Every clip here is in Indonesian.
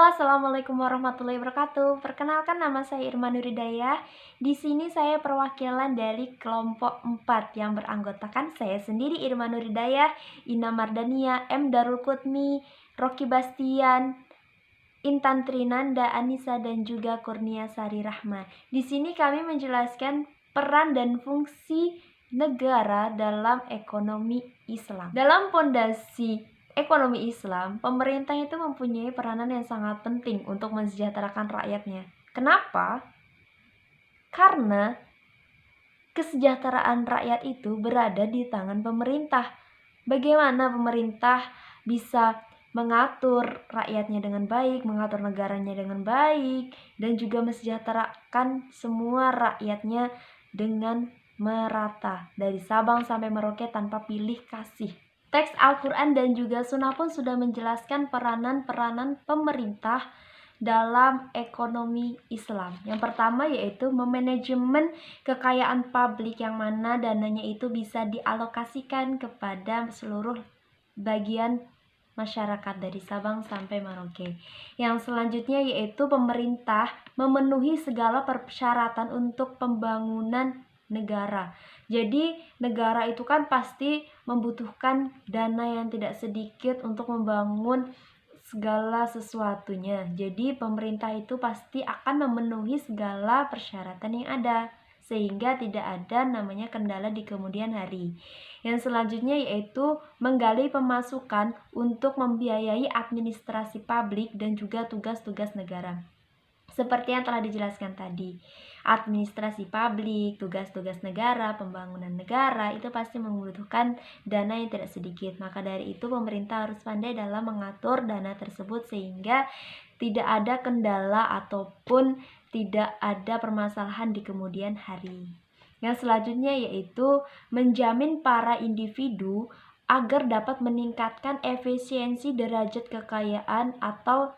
Halo, assalamualaikum warahmatullahi wabarakatuh. Perkenalkan, nama saya Irma Nuridayah. Di sini saya perwakilan dari kelompok 4 yang beranggotakan saya sendiri, Irma Nuridayah, Ina Mardania, M. Darul Qutni, Rocky Bastian, Intan Trinanda, Anissa, dan juga Kurnia Sari Rahma. Di sini kami menjelaskan peran dan fungsi negara dalam ekonomi Islam. Dalam pondasi ekonomi Islam, pemerintah itu mempunyai peranan yang sangat penting untuk mensejahterakan rakyatnya. Kenapa? Karena kesejahteraan rakyat itu berada di tangan pemerintah. Bagaimana pemerintah bisa mengatur rakyatnya dengan baik, mengatur negaranya dengan baik, dan juga mensejahterakan semua rakyatnya dengan merata, dari Sabang sampai Merauke tanpa pilih kasih. Teks Al-Quran dan juga Sunnah pun sudah menjelaskan peranan-peranan pemerintah dalam ekonomi Islam. Yang pertama yaitu memanajemen kekayaan publik, yang mana dananya itu bisa dialokasikan kepada seluruh bagian masyarakat dari Sabang sampai Merauke. Yang selanjutnya yaitu pemerintah memenuhi segala persyaratan untuk pembangunan negara. Jadi negara itu kan pasti membutuhkan dana yang tidak sedikit untuk membangun segala sesuatunya. Jadi pemerintah itu pasti akan memenuhi segala persyaratan yang ada, sehingga tidak ada namanya kendala di kemudian hari. Yang selanjutnya yaitu menggali pemasukan untuk membiayai administrasi publik dan juga tugas-tugas negara. Seperti yang telah dijelaskan tadi, administrasi publik, tugas-tugas negara, pembangunan negara itu pasti membutuhkan dana yang tidak sedikit. Maka dari itu pemerintah harus pandai dalam mengatur dana tersebut sehingga tidak ada kendala ataupun tidak ada permasalahan di kemudian hari. Yang selanjutnya yaitu menjamin para individu agar dapat meningkatkan efisiensi derajat kekayaan, atau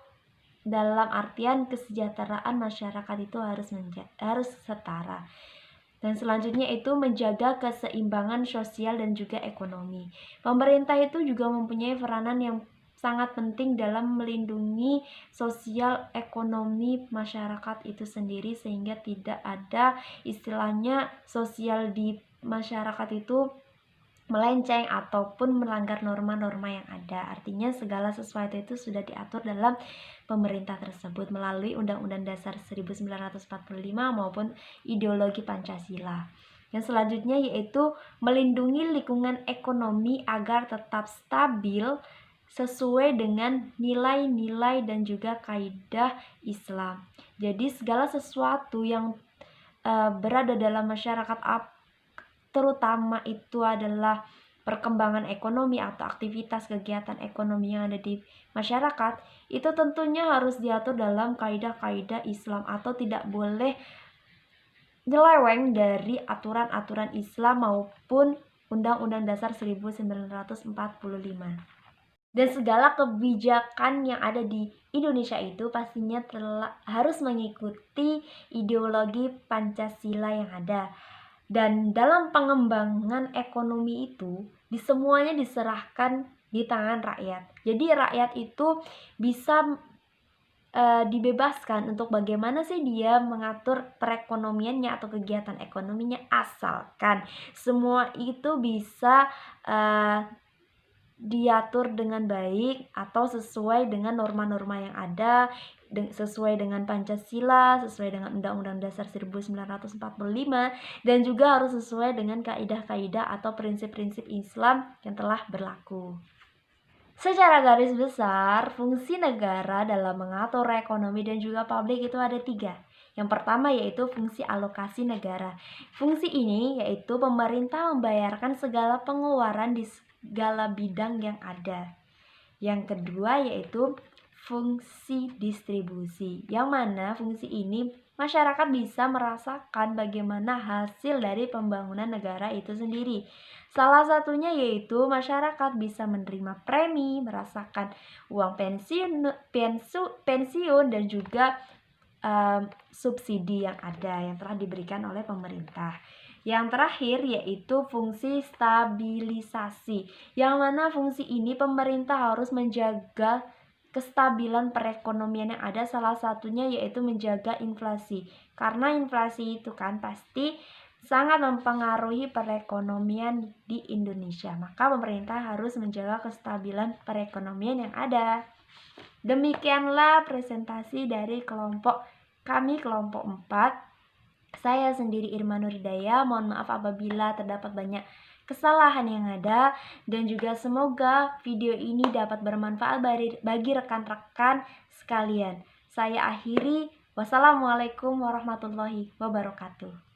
dalam artian kesejahteraan masyarakat itu harus setara. Dan selanjutnya itu menjaga keseimbangan sosial dan juga ekonomi. Pemerintah itu juga mempunyai peranan yang sangat penting dalam melindungi sosial ekonomi masyarakat itu sendiri, sehingga tidak ada istilahnya sosial di masyarakat itu melenceng ataupun melanggar norma-norma yang ada. Artinya segala sesuatu itu sudah diatur dalam pemerintah tersebut melalui Undang-Undang Dasar 1945 maupun ideologi Pancasila. Yang selanjutnya yaitu melindungi lingkungan ekonomi agar tetap stabil sesuai dengan nilai-nilai dan juga kaidah Islam. Jadi segala sesuatu yang berada dalam masyarakat, terutama itu adalah perkembangan ekonomi atau aktivitas kegiatan ekonomi yang ada di masyarakat, itu tentunya harus diatur dalam kaidah-kaidah Islam atau tidak boleh nyeleweng dari aturan-aturan Islam maupun Undang-Undang Dasar 1945. Dan segala kebijakan yang ada di Indonesia itu pastinya harus mengikuti ideologi Pancasila yang ada. Dan dalam pengembangan ekonomi itu semuanya diserahkan di tangan rakyat. Jadi rakyat itu bisa dibebaskan untuk bagaimana sih dia mengatur perekonomiannya atau kegiatan ekonominya, asalkan semua itu bisa diatur dengan baik atau sesuai dengan norma-norma yang ada, sesuai dengan Pancasila, sesuai dengan Undang-Undang Dasar 1945, dan juga harus sesuai dengan kaidah-kaidah atau prinsip-prinsip Islam yang telah berlaku. Secara garis besar, fungsi negara dalam mengatur ekonomi dan juga publik itu ada 3. Yang pertama yaitu fungsi alokasi negara. Fungsi ini yaitu pemerintah membayarkan segala pengeluaran di segala bidang yang ada. Yang kedua yaitu fungsi distribusi, yang mana fungsi ini masyarakat bisa merasakan bagaimana hasil dari pembangunan negara itu sendiri. Salah satunya yaitu masyarakat bisa menerima premi, merasakan uang pensiun dan juga subsidi yang ada yang telah diberikan oleh pemerintah. Yang terakhir yaitu fungsi stabilisasi, yang mana fungsi ini pemerintah harus menjaga kestabilan perekonomian yang ada, salah satunya yaitu menjaga inflasi. Karena inflasi itu kan pasti sangat mempengaruhi perekonomian di Indonesia. Maka pemerintah harus menjaga kestabilan perekonomian yang ada. Demikianlah presentasi dari kami kelompok 4. Saya sendiri Irma Nuridaya. Mohon maaf apabila terdapat banyak kesalahan yang ada, dan juga semoga video ini dapat bermanfaat bagi rekan-rekan sekalian. Saya akhiri. Wassalamualaikum warahmatullahi wabarakatuh.